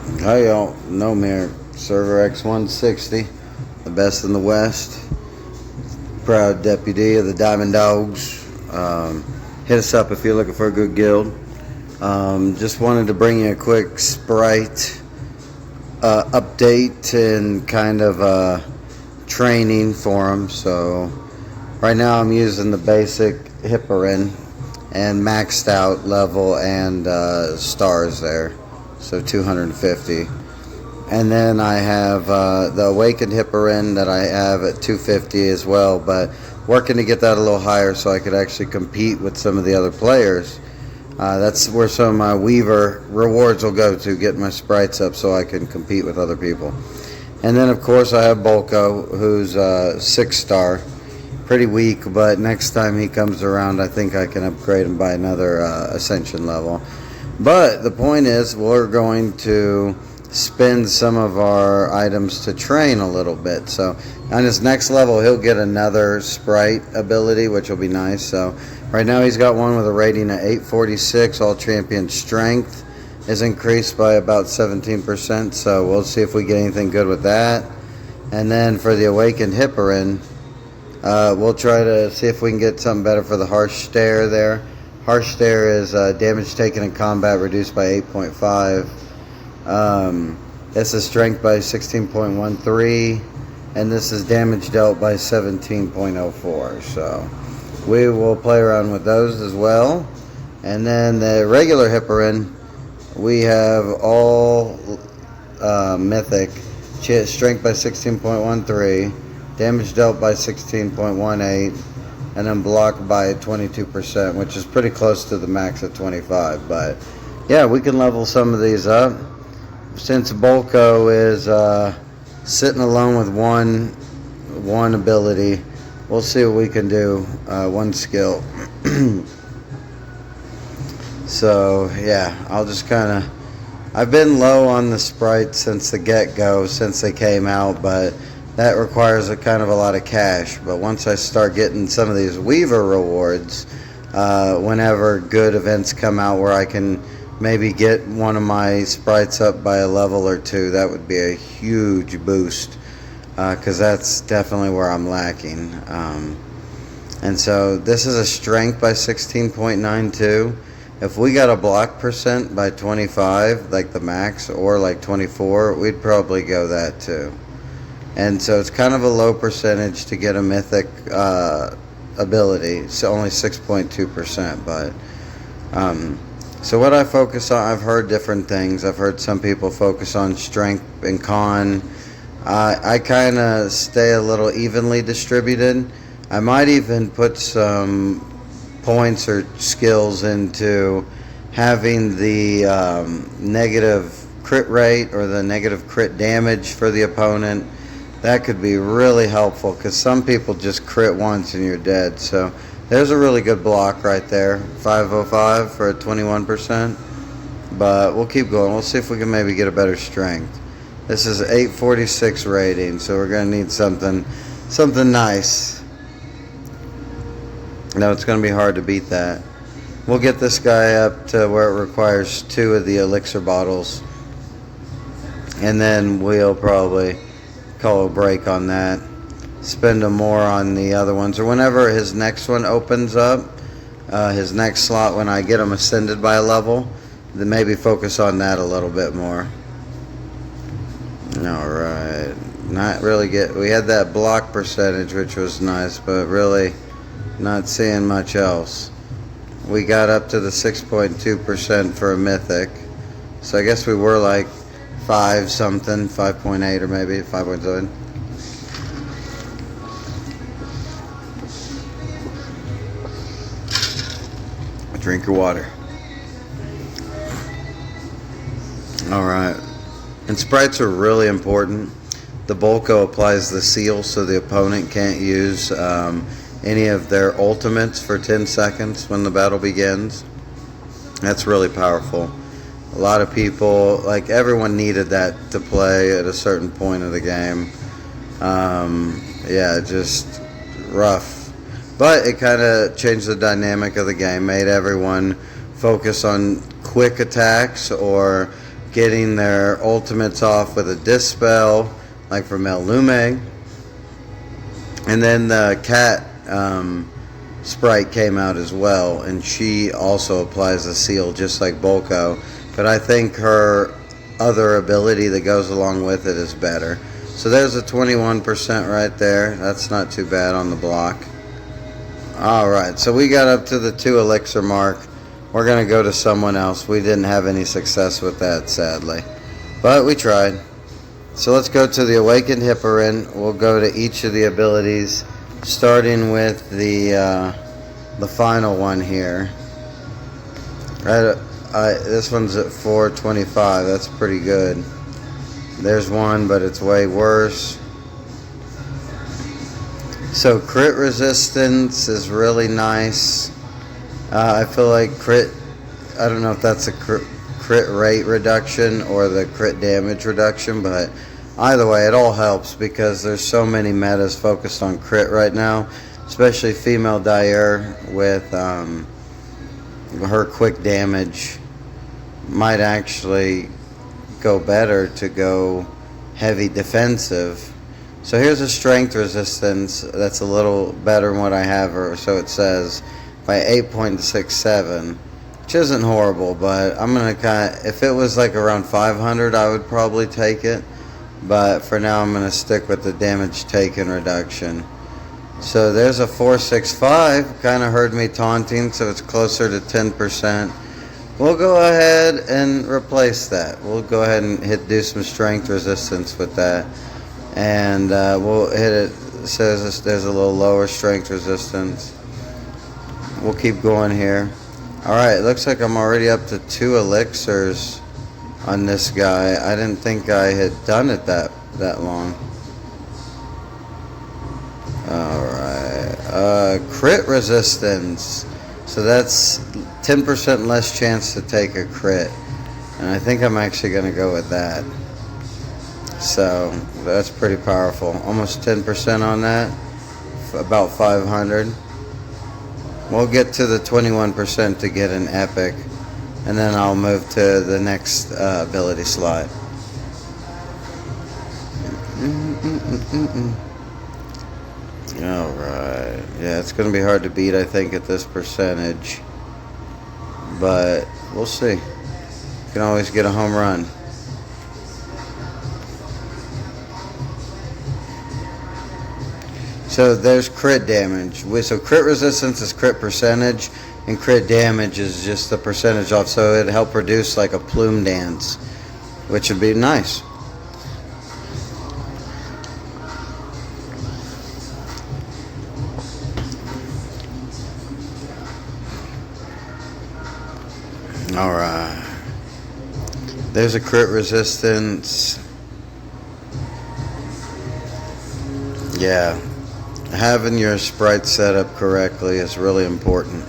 Hi y'all, know me here, Server X160, the best in the West, proud deputy of the Diamond Dogs. Hit us up if you're looking for a good guild. Just wanted to bring you a quick Sprite update and kind of training for them. So right now I'm using the basic hippin and maxed out level and stars there, so 250. And then I have the awakened hippin that I have at 250 as well, but working to get that a little higher so I could actually compete with some of the other players. That's where some of my Weaver rewards will go to, get my sprites up so I can compete with other people. And then of course I have Bolko, who's 6-star. Pretty weak, but next time he comes around I think I can upgrade him by another ascension level. But the point is, we're going to spend some of our items to train a little bit. So on his next level he'll get another sprite ability, which will be nice. So right now he's got one with a rating of 846. All champion strength is increased by about 17%, so we'll see if we get anything good with that. And then for the awakened hippin, we'll try to see if we can get something better for the harsh stare there. Harsh stare is damage taken in combat reduced by 8.5. This is strength by 16.13, and this is damage dealt by 17.04. So we will play around with those as well. And then the regular hippin, we have all mythic, strength by 16.13. Damage dealt by 16.18, and then blocked by 22%, which is pretty close to the max at 25. But yeah, we can level some of these up. Since Bolko is sitting alone with one ability, we'll see what we can do, one skill. So yeah, I'll just kind of, I've been low on the sprites since the get-go, since they came out, but that requires a kind of a lot of cash. But once I start getting some of these Weaver rewards, whenever good events come out where I can maybe get one of my sprites up by a level or two, that would be a huge boost, because that's definitely where I'm lacking. And so this is a strength by 16.92. If we got a block percent by 25, like the max, or like 24, we'd probably go that too. And so it's kind of a low percentage to get a mythic ability. It's only 6.2%. But so what I focus on, I've heard different things. I've heard some people focus on strength and con. I kind of stay a little evenly distributed. I might even put some points or skills into having the negative crit rate or the negative crit damage for the opponent. That could be really helpful, because some people just crit once and you're dead. So there's a really good block right there, 505 for a 21%. But we'll keep going. We'll see if we can maybe get a better strength. This is 846 rating, so we're going to need something nice. No, it's going to be hard to beat that. We'll get this guy up to where it requires 2 of the elixir bottles, and then we'll probably call a break on that. Spend them more on the other ones, or whenever his next one opens up, his next slot, when I get him ascended by a level, then maybe focus on that a little bit more. Alright, not really we had that block percentage, which was nice, but really not seeing much else. We got up to the 6.2% for a mythic, so I guess we were like 5 something, 5.8 or maybe 5.7. Drink your water. Alright. And sprites are really important. The Bolko applies the seal so the opponent can't use any of their ultimates for 10 seconds when the battle begins. That's really powerful. A lot of people, like everyone needed that to play at a certain point of the game. Yeah, just rough. But it kind of changed the dynamic of the game, made everyone focus on quick attacks or getting their ultimates off with a Dispel, like from El Lume. And then the cat Sprite came out as well, and she also applies a seal just like Bolko. But I think her other ability that goes along with it is better. So there's a 21% right there. That's not too bad on the block. Alright, so we got up to the 2 elixir mark. We're going to go to someone else. We didn't have any success with that, sadly. But we tried. So let's go to the Awakened Hipperin. We'll go to each of the abilities, starting with the final one here. This one's at 425. That's pretty good. There's one, but it's way worse. So crit resistance is really nice. I feel like crit, I don't know if that's a crit rate reduction or the crit damage reduction, but either way it all helps because there's so many metas focused on crit right now, especially female Dyer with her quick damage might actually go better to go heavy defensive. So here's a strength resistance that's a little better than what I have, or so it says, by 8.67, which isn't horrible, but I'm gonna if it was like around 500 I would probably take it, but for now I'm gonna stick with the damage taken reduction. So there's a 465, kind of heard me taunting, so it's closer to 10%. We'll go ahead and replace that. We'll go ahead and do some strength resistance with that, and we'll hit it. It says there's a little lower strength resistance. We'll keep going here. Alright, it looks like I'm already up to 2 elixirs on this guy. I didn't think I had done it that long. Alright, crit resistance. So that's 10% less chance to take a crit. And I think I'm actually going to go with that. So that's pretty powerful. Almost 10% on that. About 500. We'll get to the 21% to get an epic, and then I'll move to the next ability slot. Alright, yeah, it's going to be hard to beat, I think, at this percentage, but we'll see. You can always get a home run. So there's crit damage. So crit resistance is crit percentage, and crit damage is just the percentage off. So it'd help reduce like a plume dance, which would be nice. Alright. There's a crit resistance. Yeah. Having your sprite set up correctly is really important.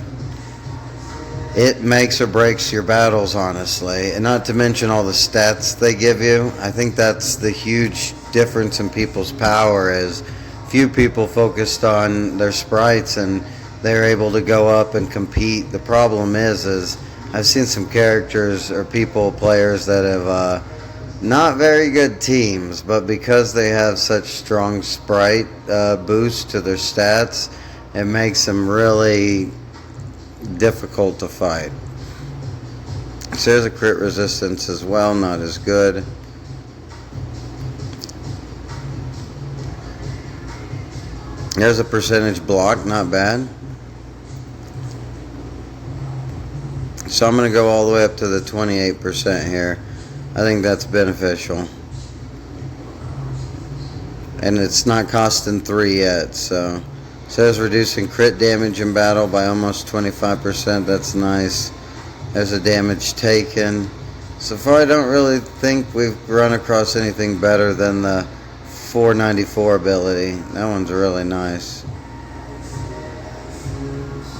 It makes or breaks your battles, honestly, and not to mention all the stats they give you. I think that's the huge difference in people's power, is few people focused on their sprites and they're able to go up and compete. The problem is I've seen some characters or players that have not very good teams, but because they have such strong sprite boost to their stats, it makes them really difficult to fight. So there's a crit resistance as well, not as good. There's a percentage block, not bad. So I'm going to go all the way up to the 28% here. I think that's beneficial. And it's not costing 3 yet, so. It says reducing crit damage in battle by almost 25%. That's nice. There's a damage taken. So far I don't really think we've run across anything better than the 494 ability. That one's really nice.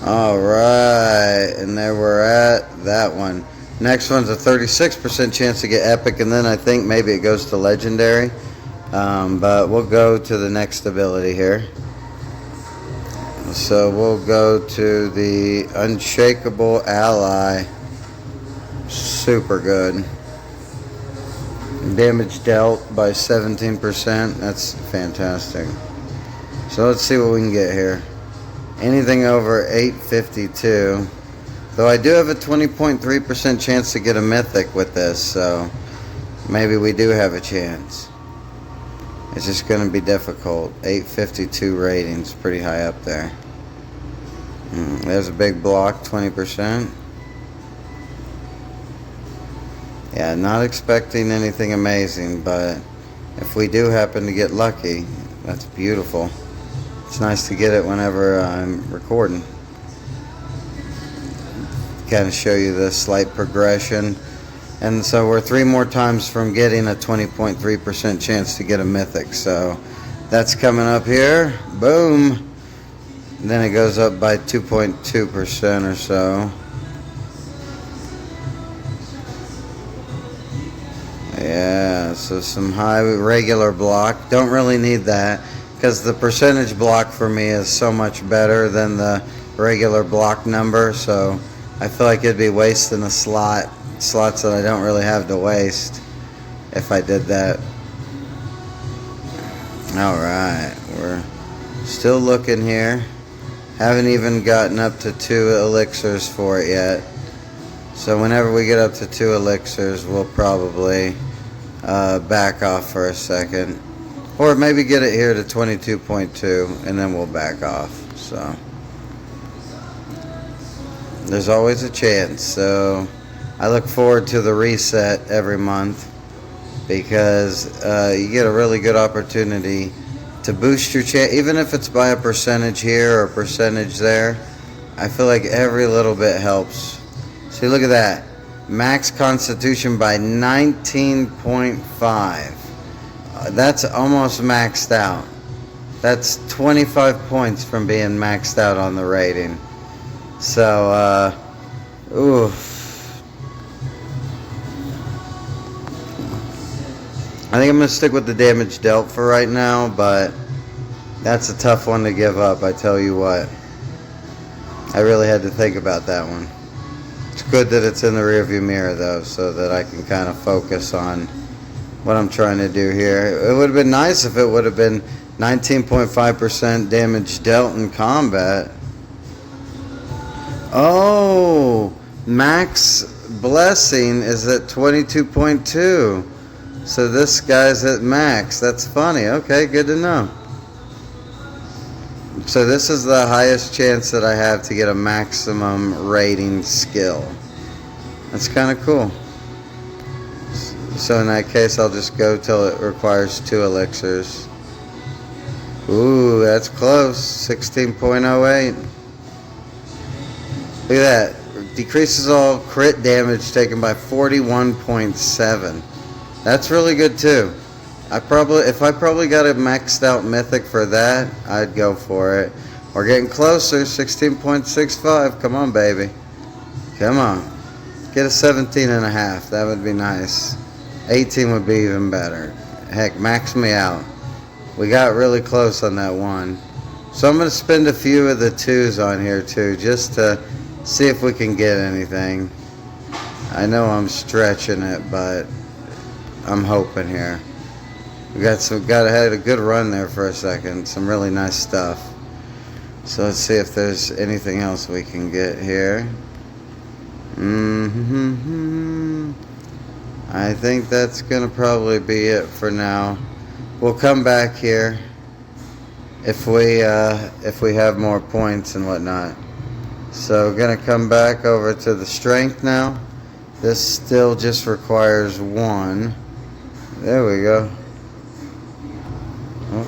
Alright, and there we're at that one. Next one's a 36% chance to get epic, and then I think maybe it goes to legendary. But we'll go to the next ability here. So we'll go to the Unshakable Ally. Super good. Damage dealt by 17%. That's fantastic. So let's see what we can get here. Anything over 852. Though I do have a 20.3% chance to get a mythic with this, so maybe we do have a chance. It's just going to be difficult. 852 ratings, pretty high up there. There's a big block, 20%. Yeah, not expecting anything amazing, but if we do happen to get lucky, that's beautiful. It's nice to get it whenever I'm recording. Kind of show you the slight progression. And so we're 3 more times from getting a 20.3% chance to get a mythic. So that's coming up here. Boom. And then it goes up by 2.2% or so. Yeah, so some high regular block. Don't really need that because the percentage block for me is so much better than the regular block number. So I feel like it'd be wasting a slots that I don't really have to waste if I did that. Alright, we're still looking here. Haven't even gotten up to 2 elixirs for it yet. So whenever we get up to 2 elixirs, we'll probably back off for a second. Or maybe get it here to 22.2 and then we'll back off. So there's always a chance. So I look forward to the reset every month because you get a really good opportunity to boost your chance, even if it's by a percentage here or a percentage there. I feel like every little bit helps. See, look at that. Max Constitution by 19.5. That's almost maxed out. That's 25 points from being maxed out on the rating. So, oof. I think I'm going to stick with the damage dealt for right now, but that's a tough one to give up, I tell you what. I really had to think about that one. It's good that it's in the rearview mirror, though, so that I can kind of focus on what I'm trying to do here. It would have been nice if it would have been 19.5% damage dealt in combat. Oh, max blessing is at 22.2. So this guy's at max. That's funny. Okay, good to know. So this is the highest chance that I have to get a maximum rating skill. That's kind of cool. So in that case, I'll just go till it requires 2 elixirs. Ooh, that's close. 16.08. Look at that. Decreases all crit damage taken by 41.7. That's really good too. If I probably got a maxed out mythic for that, I'd go for it. We're getting closer. 16.65. Come on, baby. Come on. Get a 17.5. That would be nice. 18 would be even better. Heck, max me out. We got really close on that one. So I'm going to spend a few of the 2s on here too, just to see if we can get anything. I know I'm stretching it, but I'm hoping here. We had a good run there for a second. Some really nice stuff. So let's see if there's anything else we can get here. I think that's gonna probably be it for now. We'll come back here if we have more points and whatnot. So we're gonna come back over to the strength now. This still just requires 1. There we go. Oh.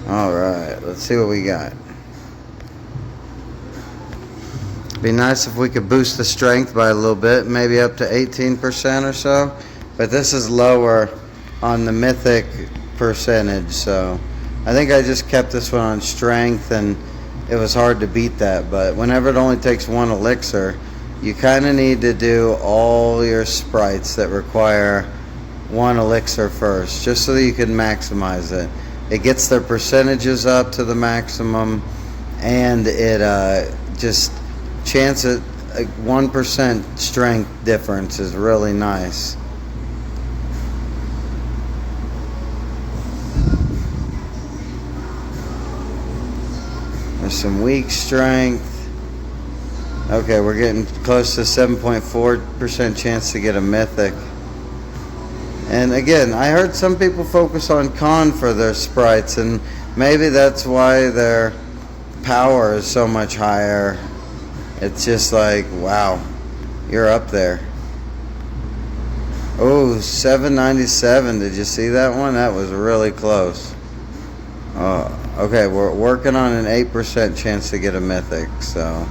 Alright, let's see what we got. Be nice if we could boost the strength by a little bit, maybe up to 18% or so. But this is lower on the mythic percentage, so I think I just kept this one on strength, and it was hard to beat that. But whenever it only takes 1 elixir, you kind of need to do all your sprites that require 1 elixir first, just so that you can maximize it. It gets their percentages up to the maximum, and it just chance at a 1% strength difference is really nice. There's some weak strength. Okay, we're getting close to 7.4% chance to get a mythic. And again, I heard some people focus on con for their sprites, and maybe that's why their power is so much higher. It's just like, wow, you're up there. Oh, 797. Did you see that one? That was really close. Okay, we're working on an 8% chance to get a mythic, so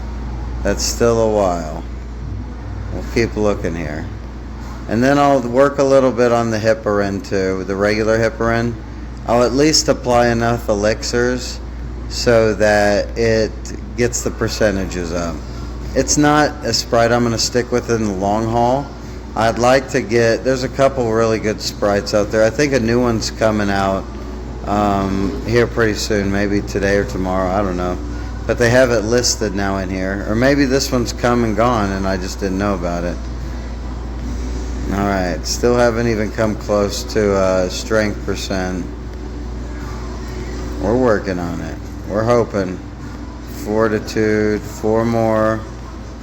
that's still a while. We'll keep looking here. And then I'll work a little bit on the hippin too, the regular hippin. I'll at least apply enough elixirs so that it gets the percentages up. It's not a sprite I'm going to stick with in the long haul. I'd like to get, there's a couple really good sprites out there. I think a new one's coming out here pretty soon, maybe today or tomorrow, I don't know. But they have it listed now in here. Or maybe this one's come and gone and I just didn't know about it. Alright, still haven't even come close to strength percent. We're working on it. We're hoping. Fortitude, 4 more.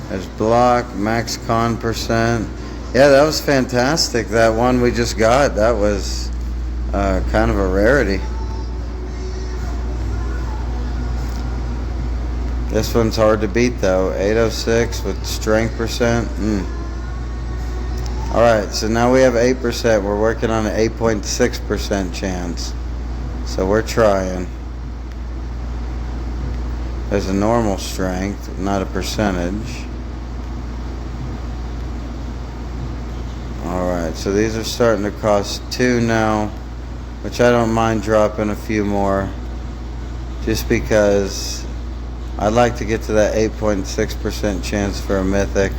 There's block, max con percent. Yeah, that was fantastic. That one we just got, that was kind of a rarity. This one's hard to beat though. 806 with strength percent. Alright, so now we have 8%. We're working on an 8.6% chance. So we're trying. There's a normal strength, not a percentage. Alright, so these are starting to cost 2 now, which I don't mind dropping a few more, just because I'd like to get to that 8.6% chance for a mythic.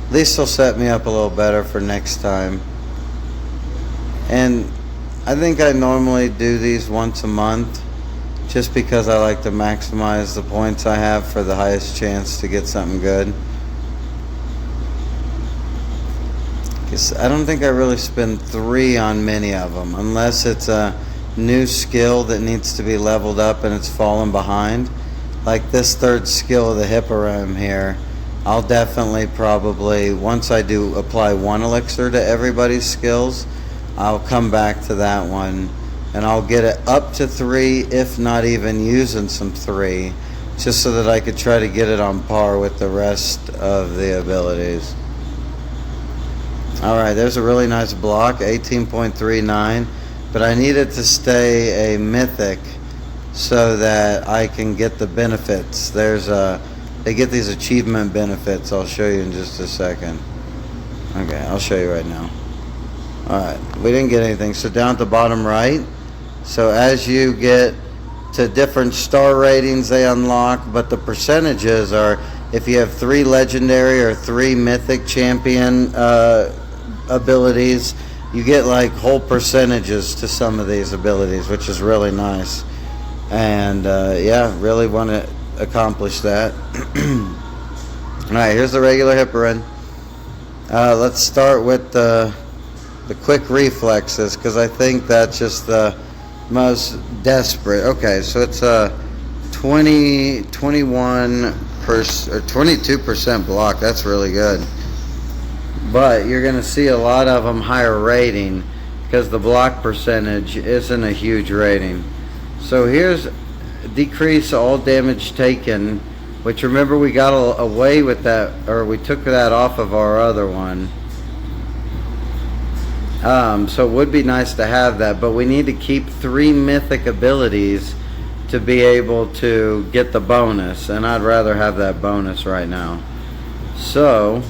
At least it'll set me up a little better for next time. And I think I normally do these once a month, just because I like to maximize the points I have for the highest chance to get something good. Because I don't think I really spend 3 on many of them, unless it's a new skill that needs to be leveled up and it's fallen behind. Like this 3rd skill of the hippin here, I'll definitely probably, once I do apply 1 elixir to everybody's skills, I'll come back to that one and I'll get it up to 3, if not even using some 3, just so that I could try to get it on par with the rest of the abilities. Alright, there's a really nice block, 18.39, but I need it to stay a mythic so that I can get the benefits. They get these achievement benefits. I'll show you in just a second. Okay, I'll show you right now. Alright, we didn't get anything. So down at the bottom right, so as you get to different star ratings, they unlock, but the percentages are, if you have 3 legendary or 3 mythic champion abilities, you get like whole percentages to some of these abilities, which is really nice. And yeah, really want to accomplish that. Alright, here's the regular hippin. Let's start with the quick reflexes, because I think that's just the most desperate. Okay, so it's a 22% block. That's really good. But you're going to see a lot of them higher rating, because the block percentage isn't a huge rating. So here's decrease all damage taken, which, remember, we got away with that, or we took that off of our other one. So it would be nice to have that, but we need to keep 3 mythic abilities to be able to get the bonus, and I'd rather have that bonus right now. So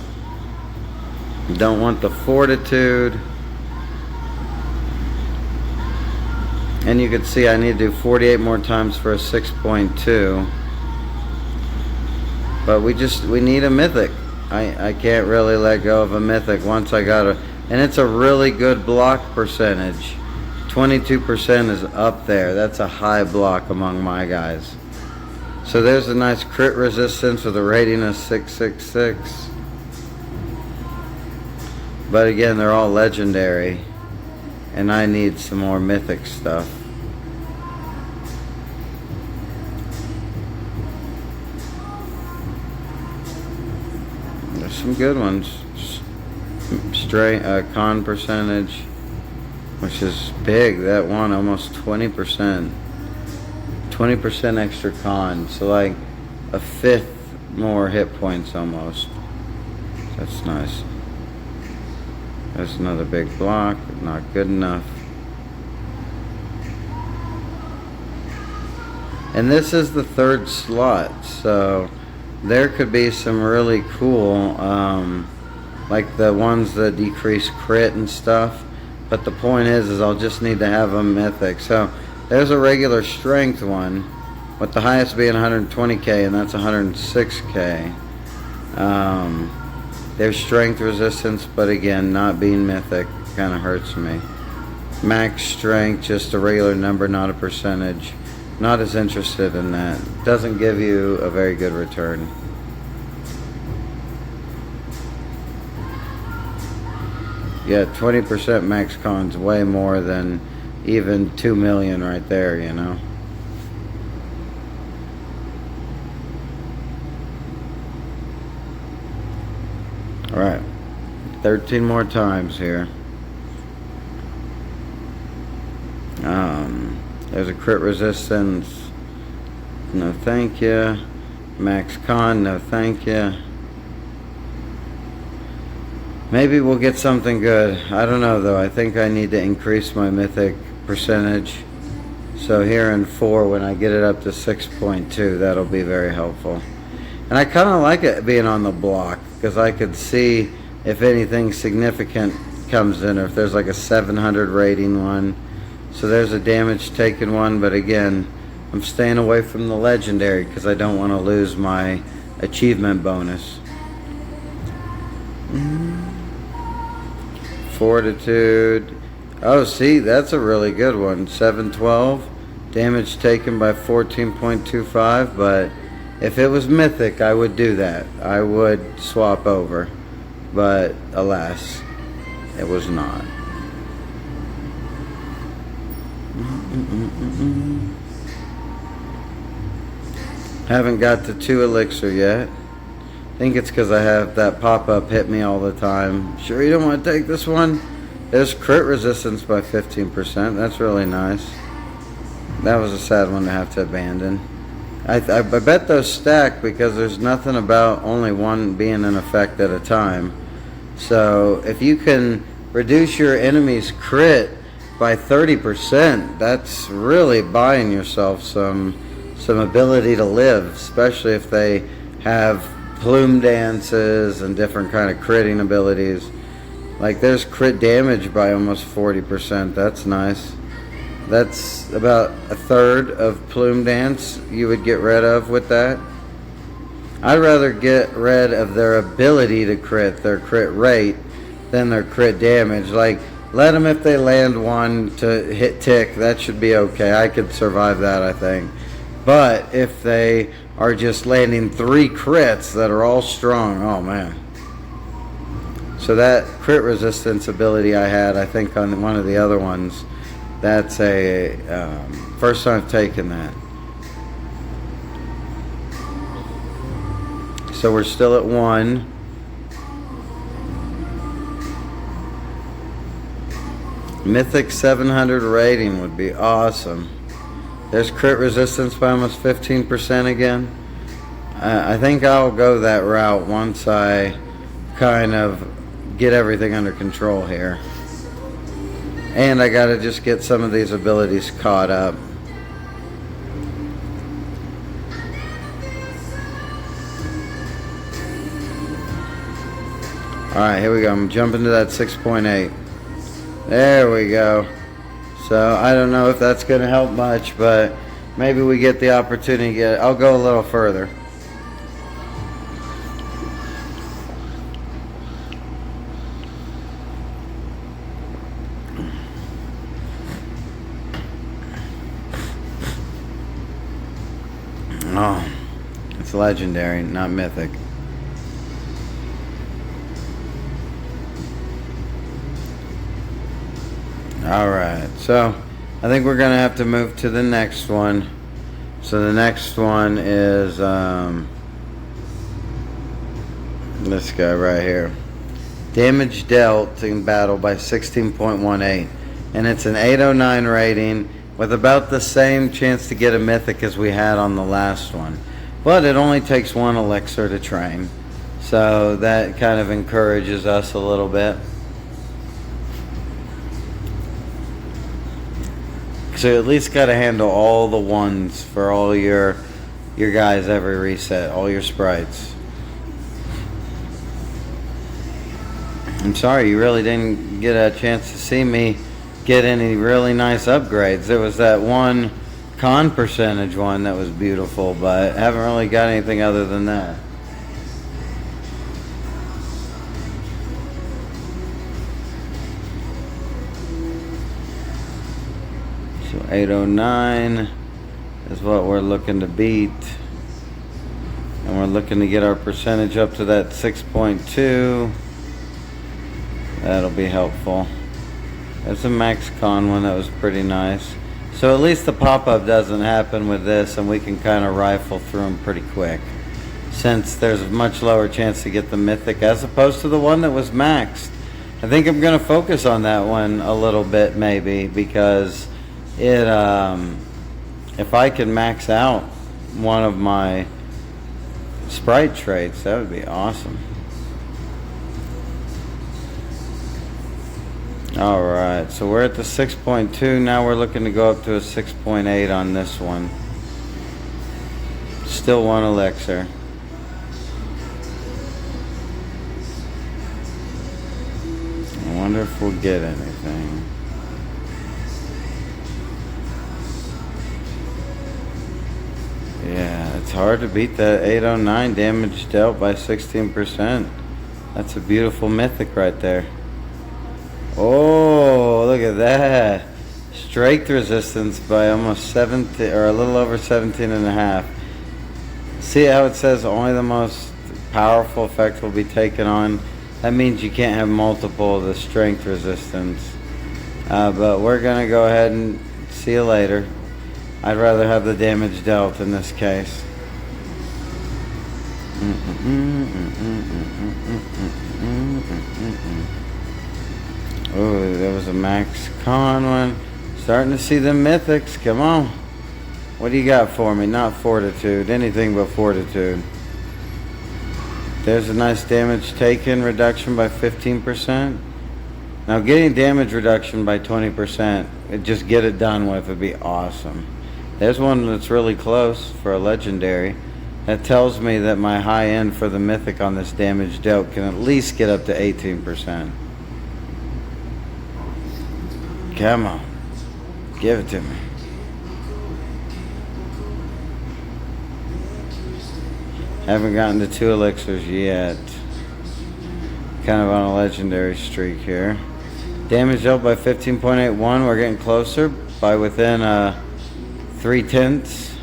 don't want the fortitude, and you can see I need to do 48 more times for a 6.2, but we need a mythic. I can't really let go of a mythic once I got and it's a really good block percentage. 22% is up there. That's a high block among my guys. So there's a nice crit resistance with a rating of 666. But again, they're all legendary, and I need some more mythic stuff. some good ones. Straight con percentage, which is big. That one almost 20%. 20% extra con, so like a fifth more hit points almost. That's nice. There's another big block, not good enough. And this is the third slot, so there could be some really cool, like the ones that decrease crit and stuff. But the point is I'll just need to have a mythic. So there's a regular strength one, with the highest being 120k, and that's 106k. There's strength resistance, but again, not being mythic kind of hurts me. Max strength, just a regular number, not a percentage. Not as interested in that. Doesn't give you a very good return. Yeah, 20% max con's way more than even 2 million right there, you know. Alright, 13 more times here. There's a crit resistance. No thank you. Max con, no thank you. Maybe we'll get something good. I don't know though. I think I need to increase my mythic percentage. So here in 4, when I get it up to 6.2, that'll be very helpful. And I kind of like it being on the block, because I could see if anything significant comes in, or if there's like a 700 rating one. So there's a damage taken one, but again, I'm staying away from the legendary because I don't want to lose my achievement bonus. Fortitude. Oh, see, that's a really good one. 712. Damage taken by 14.25, but if it was mythic, I would do that. I would swap over. But alas, it was not. Haven't got to 2 elixir yet. I think it's because I have that pop-up hit me all the time. Sure you don't want to take this one? There's crit resistance by 15%. That's really nice. That was a sad one to have to abandon. I bet those stack because there's nothing about only one being in effect at a time. So if you can reduce your enemy's crit by 30%, that's really buying yourself some ability to live, especially if they have plume dances and different kind of critting abilities. Like there's crit damage by almost 40%. That's nice. That's about a third of plume dance you would get rid of with that. I'd rather get rid of their ability to crit, their crit rate, than their crit damage. Like, let them, if they land one to hit tick, that should be okay. I could survive that, I think. But if they are just landing 3 crits that are all strong, oh man. So that crit resistance ability I had, I think on one of the other ones, that's a first time I've taken that. So we're still at 1. Mythic 700 rating would be awesome. There's crit resistance by almost 15% again. I think I'll go that route once I kind of get everything under control here. And I gotta just get some of these abilities caught up. Alright, here we go. I'm jumping to that 6.8. There we go. So I don't know if that's going to help much, but maybe we get the opportunity to get. I'll go a little further. Oh, it's legendary, not mythic. Alright, so I think we're going to have to move to the next one. So the next one is This guy right here. Damage dealt in battle by 16.18. And it's an 809 rating with about the same chance to get a mythic as we had on the last one. But it only takes one elixir to train. So that kind of encourages us a little bit. So you at least got to handle all the ones for all your guys every reset, all your sprites. I'm sorry you really didn't get a chance to see me get any really nice upgrades. There was that one con percentage one that was beautiful, but haven't really got anything other than that. So 809 is what we're looking to beat. And we're looking to get our percentage up to that 6.2. That'll be helpful. There's a max con one that was pretty nice. So at least the pop-up doesn't happen with this, and we can kind of rifle through them pretty quick. Since there's a much lower chance to get the mythic as opposed to the one that was maxed. I think I'm going to focus on that one a little bit maybe, because it if I can max out one of my sprite traits, that would be awesome. Alright, so we're at the 6.2. Now we're looking to go up to a 6.8 on this one. Still one elixir. I wonder if we'll get anything. Yeah, it's hard to beat that 809 damage dealt by 16%. That's a beautiful mythic right there. Oh, look at that. Strength resistance by almost 17, or a little over 17 and a half. See how it says only the most powerful effect will be taken on? That means you can't have multiple of the strength resistance. But we're going to go ahead and see you later. I'd rather have the damage dealt in this case. Oh, there was a max con one. Starting to see the mythics. Come on. What do you got for me? Not fortitude. Anything but fortitude. There's a nice damage taken reduction by 15%. Now getting damage reduction by 20%, just get it done with, would be awesome. There's one that's really close for a legendary. That tells me that my high end for the mythic on this damage dealt can at least get up to 18%. Come on. Give it to me. Haven't gotten to 2 elixirs yet. Kind of on a legendary streak here. Damage dealt by 15.81. We're getting closer by within 3/10.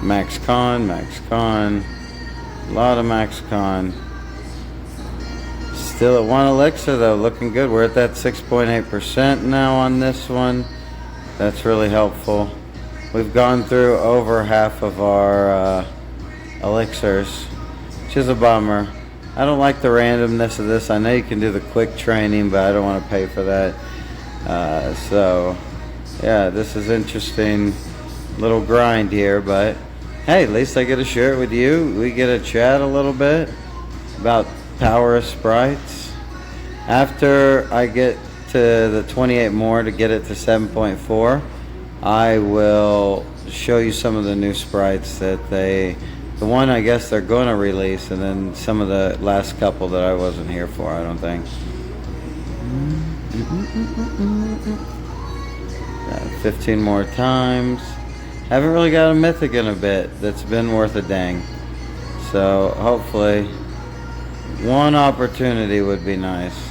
Max con, max con. A lot of max con. Still at 1 elixir though, looking good. We're at that 6.8% now on this one. That's really helpful. We've gone through over half of our elixirs, which is a bummer. I don't like the randomness of this. I know you can do the quick training, but I don't want to pay for that. So, yeah, this is interesting little grind here, but hey, at least I get to share it with you. We get to chat a little bit about power of sprites. After I get to the 28 more to get it to 7.4, I will show you some of the new sprites that the one I guess they're going to release, and then some of the last couple that I wasn't here for, I don't think. 15 more times. Haven't really got a mythic in a bit that's been worth a dang. So hopefully one opportunity would be nice.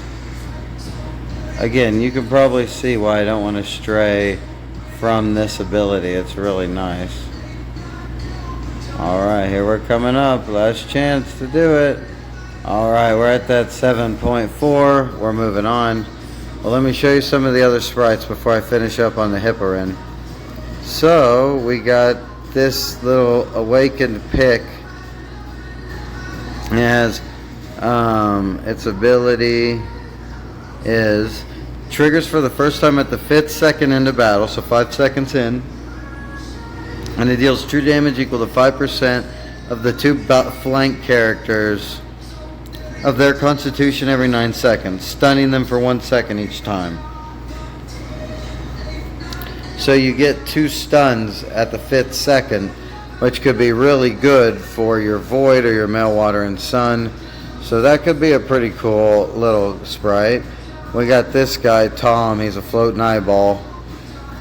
Again, you can probably see why I don't want to stray from this ability. It's really nice. Alright, here we're coming up. Last chance to do it. Alright, we're at that 7.4. We're moving on. Well, let me show you some of the other sprites before I finish up on the hippin. So, we got this little awakened pick has its ability is triggers for the first time at the 5th second into battle, so 5 seconds in, and it deals true damage equal to 5% of the 2 flank characters of their constitution every 9 seconds, stunning them for 1 second each time. So you get 2 stuns at the 5th second, which could be really good for your Void or your Male, Water, and Sun. So that could be a pretty cool little sprite. We got this guy, Tom. He's a floating eyeball.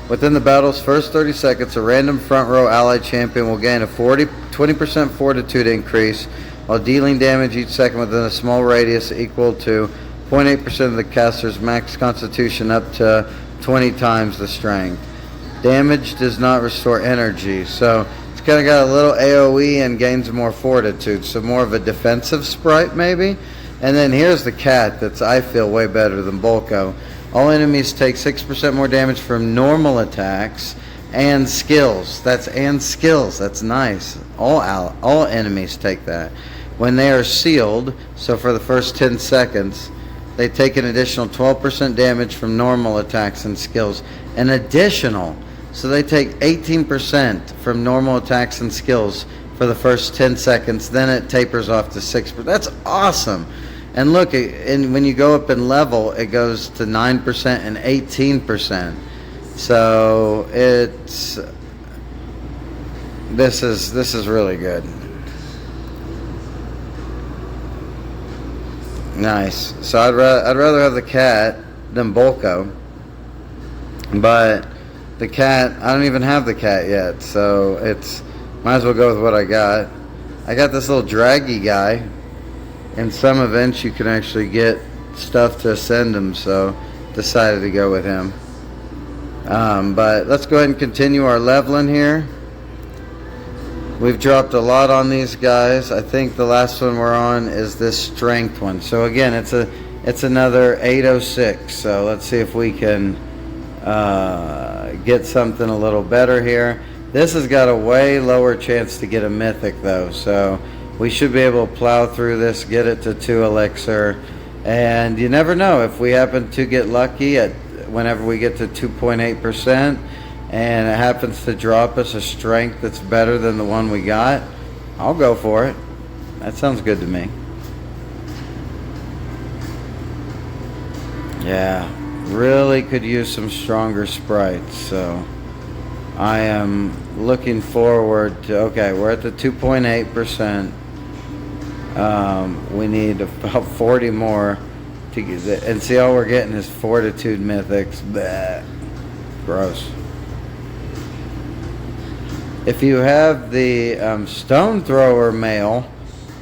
Within the battle's first 30 seconds, a random front row allied champion will gain a 20% fortitude increase while dealing damage each second within a small radius equal to 0.8% of the caster's max constitution up to 20 times the strength. Damage does not restore energy, so it's kind of got a little AoE and gains more fortitude, so more of a defensive sprite maybe. And then here's the cat that's, I feel, way better than Bolko. All enemies take 6% more damage from normal attacks and skills. That's nice. All enemies take that. When they are sealed, so for the first 10 seconds, they take an additional 12% damage from normal attacks and skills. An additional, so they take 18% from normal attacks and skills for the first 10 seconds. Then it tapers off to 6%. That's awesome. And look, when you go up in level, it goes to 9% and 18%. So this is really good. Nice. So I'd rather have the cat than Bolko, but the cat, I don't even have the cat yet, so might as well go with what I got. I got this little draggy guy. In some events you can actually get stuff to ascend him, so decided to go with him. But let's go ahead and continue our leveling here. We've dropped a lot on these guys. I think the last one we're on is this strength one. So again, it's another 806. So let's see if we can get something a little better here. This has got a way lower chance to get a mythic though, so we should be able to plow through this, get it to 2 elixir, and you never know if we happen to get lucky at whenever we get to 2.8% and it happens to drop us a strength that's better than the one we got. I'll go for it. That sounds good to me. Yeah, really could use some stronger sprites, so I am looking forward to, okay, we're at the 2.8%. We need about 40 more to get it, and see, all we're getting is fortitude mythics. Bleh. Gross. If you have the stone thrower male,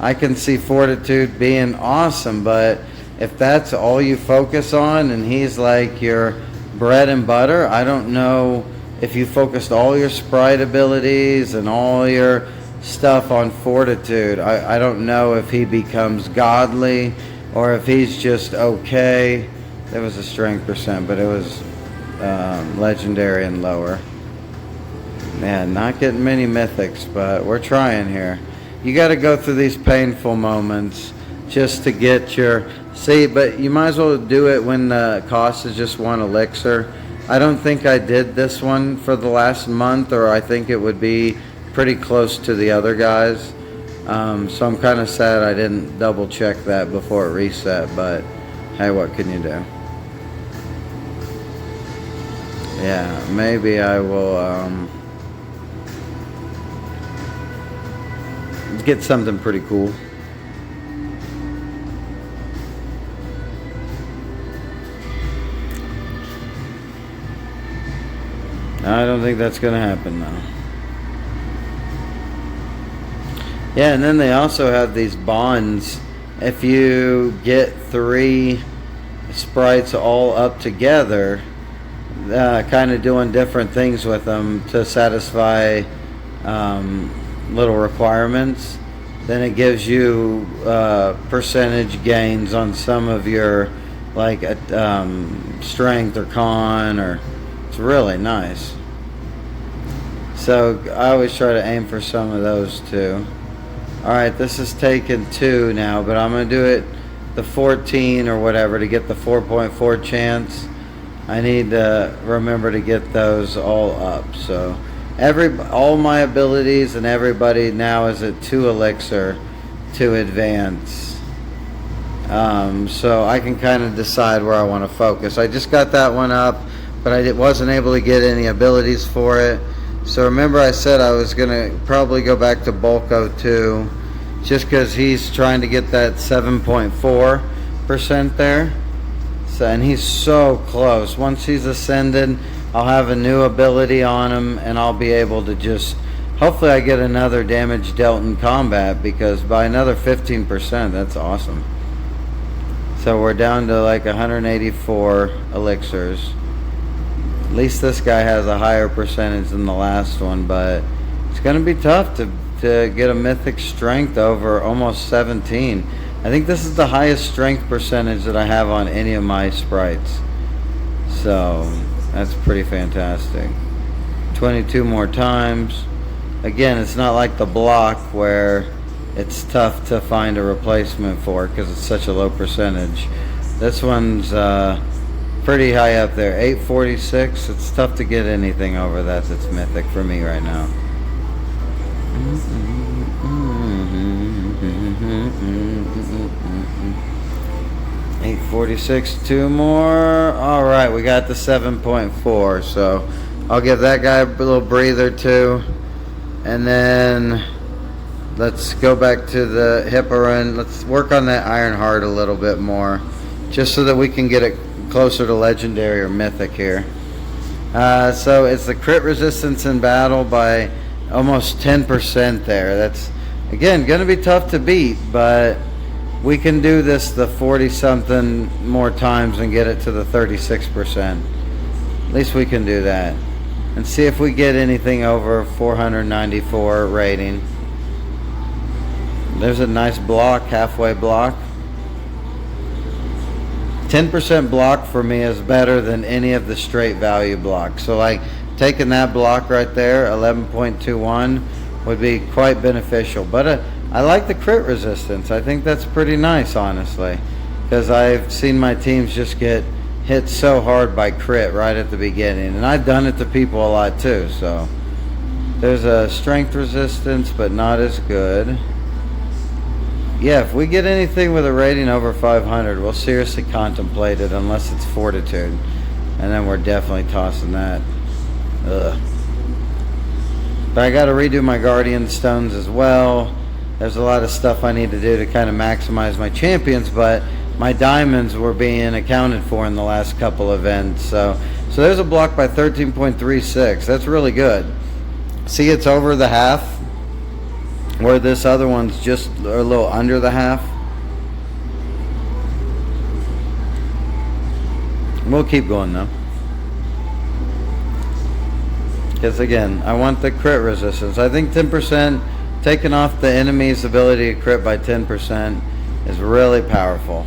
I can see fortitude being awesome, but if that's all you focus on and he's like your bread and butter, I don't know if you focused all your sprite abilities and all your stuff on fortitude. I don't know if he becomes godly or if he's just okay. There was a strength percent, but it was legendary and lower. Man, not getting many mythics, but we're trying here. You got to go through these painful moments just to get your... See, but you might as well do it when the cost is just 1 elixir. I don't think I did this one for the last month, or I think it would be pretty close to the other guys. So I'm kind of sad I didn't double check that before it reset, but hey, what can you do? Yeah, maybe I will get something pretty cool. I don't think that's going to happen though. Yeah, and then they also have these bonds. If you get 3 sprites all up together, kind of doing different things with them to satisfy little requirements, then it gives you percentage gains on some of your like strength or con, or it's really nice. So I always try to aim for some of those too. Alright, this is taken 2 now, but I'm going to do it the 14 or whatever to get the 4.4 chance. I need to remember to get those all up. So all my abilities and everybody now is at 2 elixir to advance. So I can kind of decide where I want to focus. I just got that one up, but I wasn't able to get any abilities for it. So remember I said I was going to probably go back to Bulko too, just because he's trying to get that 7.4% there. So, and he's so close. Once he's ascended, I'll have a new ability on him, and I'll be able to just, hopefully I get another damage dealt in combat, because by another 15%, that's awesome. So we're down to like 184 elixirs. At least this guy has a higher percentage than the last one, but it's going to be tough to get a mythic strength over almost 17. I think this is the highest strength percentage that I have on any of my sprites. So that's pretty fantastic. 22 more times. Again, it's not like the block where it's tough to find a replacement for because it's such a low percentage. This one's pretty high up there. 846. It's tough to get anything over that that's mythic for me right now. 846. 2 more. All right, we got the 7.4. So I'll give that guy a little breather too, and then let's go back to the hippin. Let's work on that Iron Heart a little bit more, just so that we can get it closer to legendary or mythic here. So it's the crit resistance in battle by almost 10% there. That's, again, going to be tough to beat, but we can do this the 40 something more times and get it to the 36%. At least we can do that. And see if we get anything over 494 rating. There's a nice block, halfway block. 10% block for me is better than any of the straight value blocks. So like taking that block right there, 11.21, would be quite beneficial. But I like the crit resistance. I think that's pretty nice, honestly, because I've seen my teams just get hit so hard by crit right at the beginning, and I've done it to people a lot too. So there's a strength resistance, but not as good. Yeah, if we get anything with a rating over 500, we'll seriously contemplate it, unless it's fortitude, and then we're definitely tossing that. Ugh. But I got to redo my guardian stones as well. There's a lot of stuff I need to do to kind of maximize my champions, but my diamonds were being accounted for in the last couple events. So there's a block by 13.36. That's really good. See, it's over the half, where this other one's just a little under the half. We'll keep going though, because again, I want the crit resistance. I think 10%, taking off the enemy's ability to crit by 10%, is really powerful.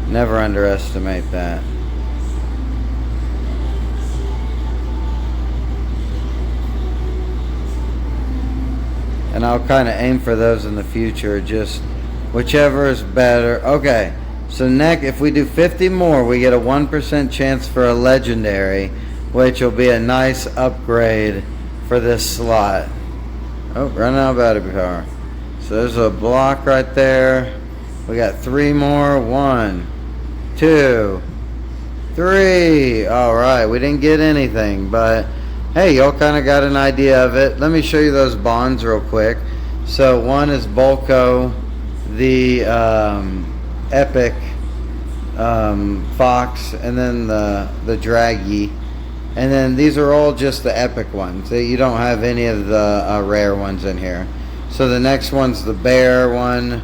Never underestimate that. And I'll kind of aim for those in the future, just whichever is better. Okay, so next, if we do 50 more, we get a 1% chance for a legendary, which will be a nice upgrade for this slot. Oh, running out of battery power. So there's a block right there. We got 3 more. 1, 2, 3. All right, we didn't get anything, but hey, y'all kind of got an idea of it. Let me show you those bonds real quick. So one is Bulko, the epic fox, and then the draggy. And then these are all just the epic ones. You don't have any of the rare ones in here. So the next one's the bear one.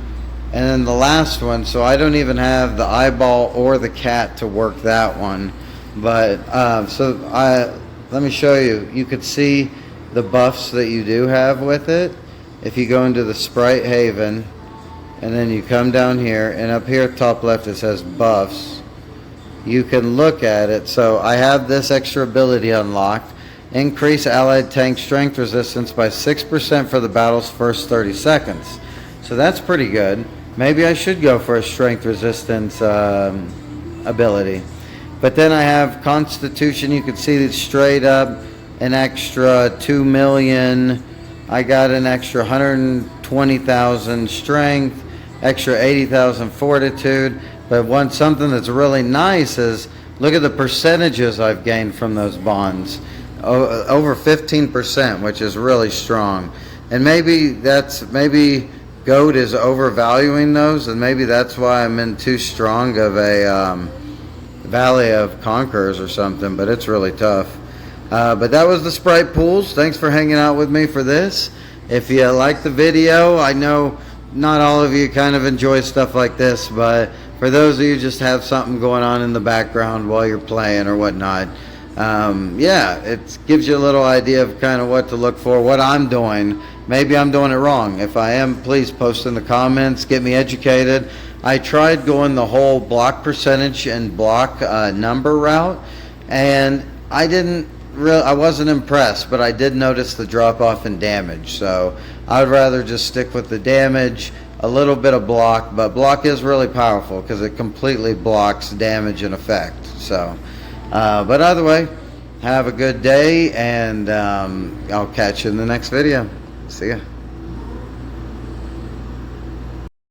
And then the last one, so I don't even have the eyeball or the cat to work that one. But let me show you. You could see the buffs that you do have with it. If you go into the Sprite Haven, and then you come down here, and up here top left it says buffs. You can look at it. So I have this extra ability unlocked, Increase allied tank strength resistance by 6% for the battle's first 30 seconds. So that's pretty good. Maybe I should go for a strength resistance ability. But then I have Constitution. You can see that straight up an extra 2 million. I got an extra 120,000 strength, extra 80,000 fortitude. But something that's really nice is look at the percentages I've gained from those bonds. Over 15%, which is really strong. And maybe GOAT is overvaluing those, and maybe that's why I'm in too strong of a Valley of Conquerors or something, but it's really tough. But that was the Sprite pools. Thanks for hanging out with me for this. If you like the video, I know not all of you kind of enjoy stuff like this, but for those of you who just have something going on in the background while you're playing or whatnot, yeah, it gives you a little idea of kind of what to look for, what I'm doing. Maybe I'm doing it wrong. If I am, please post in the comments, get me educated. I tried going the whole block percentage and block number route, and I wasn't impressed, but I did notice the drop off in damage. So I would rather just stick with the damage, a little bit of block, but block is really powerful because it completely blocks damage and effect. So, but either way, have a good day, and I'll catch you in the next video. See ya.